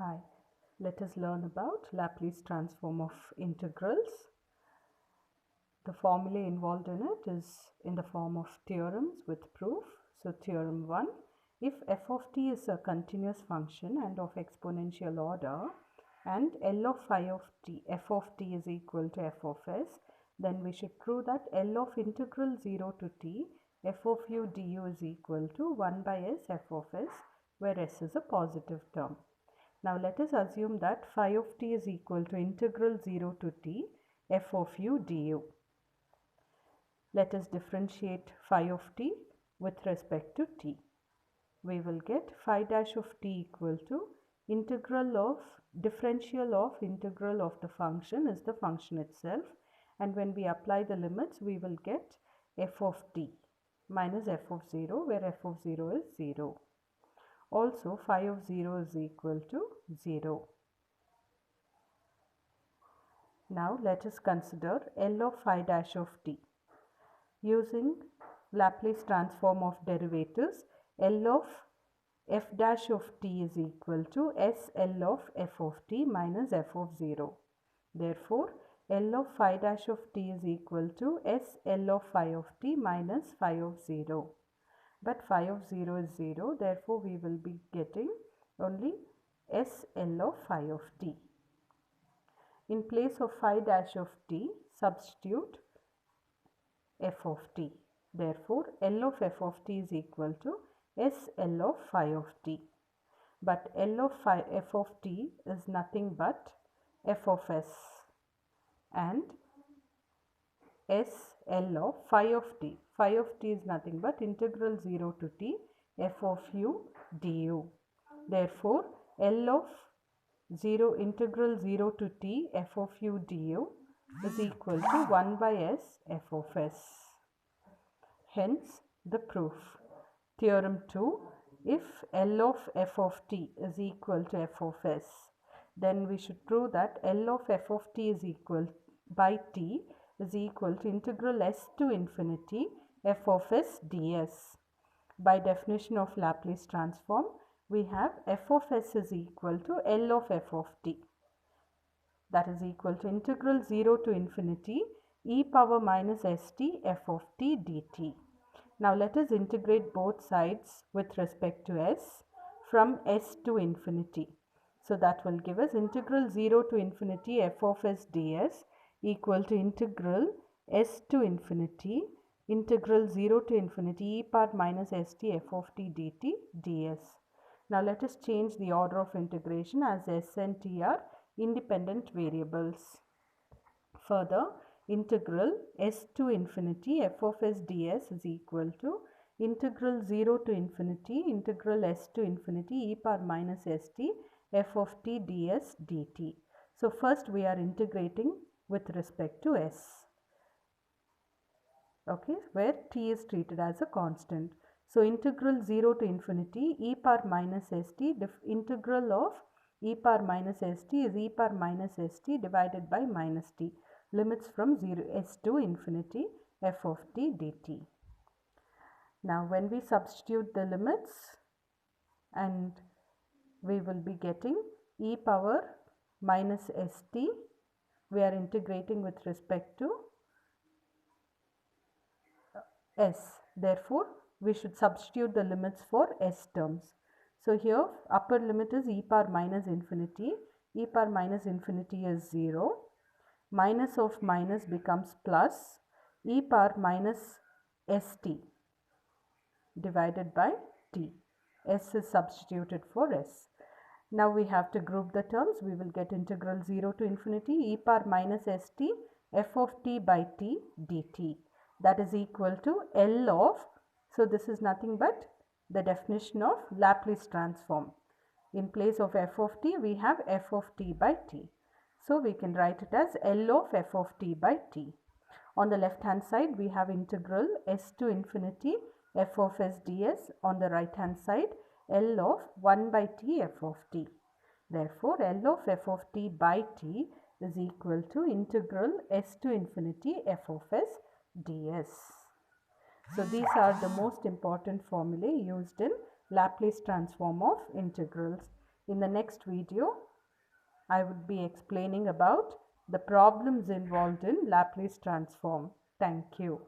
Hi, let us learn about Laplace transform of integrals. The formula involved in it is in the form of theorems with proof. So theorem 1, if f of t is a continuous function and of exponential order and L of phi of t, f of t is equal to f of s, then we should prove that L of integral 0 to t f of u du is equal to 1 by s f of s, where s is a positive term. Now let us assume that phi of t is equal to integral 0 to t f of u du. Let us differentiate phi of t with respect to t. We will get phi dash of t equal to integral of differential of integral of the function is the function itself, and when we apply the limits we will get f of t minus f of 0, where f of 0 is 0. Also phi of 0 is equal to 0. Now let us consider L of phi dash of t. Using Laplace transform of derivatives, L of f dash of t is equal to S L of f of t minus f of 0. Therefore, L of phi dash of t is equal to S L of phi of t minus phi of 0. But phi of 0 is 0, therefore we will be getting only S L of phi of t. In place of phi dash of t, substitute f of t. Therefore, L of f of t is equal to S L of phi of t. But L of phi f of t is nothing but f of s, and S L of phi of t. Phi of t is nothing but integral 0 to t f of u du. Therefore, L of 0 integral 0 to t f of u du is equal to 1 by s f of s. Hence, the proof. Theorem 2, if L of f of t is equal to f of s, then we should prove that L of f of t is equal by t is equal to integral s to infinity f of s ds. By definition of Laplace transform, we have f of s is equal to L of f of t. That is equal to integral 0 to infinity e power minus st f of t dt. Now let us integrate both sides with respect to s from s to infinity. So that will give us integral 0 to infinity f of s ds equal to integral s to infinity integral 0 to infinity e power minus st f of t dt ds. Now let us change the order of integration, as s and t are independent variables. Further, integral s to infinity f of s ds is equal to integral 0 to infinity integral s to infinity e power minus st f of t ds dt. So first we are integrating with respect to s, okay, where t is treated as a constant. So integral 0 to infinity e power minus st, integral of e power minus st is e power minus st divided by minus t, limits from 0 s to infinity f of t dt. Now when we substitute the limits, and we will be getting e power minus st, we are integrating with respect to s. Therefore, we should substitute the limits for s terms. So here upper limit is e power minus infinity. E power minus infinity is 0. Minus of minus becomes plus e power minus st divided by t. S is substituted for s. Now we have to group the terms. We will get integral 0 to infinity e power minus st f of t by t dt. That is equal to L of, so this is nothing but the definition of Laplace transform. In place of f of t, we have f of t by t. So we can write it as L of f of t by t. On the left hand side, we have integral s to infinity f of s ds. On the right hand side, L of 1 by t f of t. Therefore, L of f of t by t is equal to integral s to infinity f of s ds. So these are the most important formulae used in Laplace transform of integrals. In the next video, I would be explaining about the problems involved in Laplace transform. Thank you.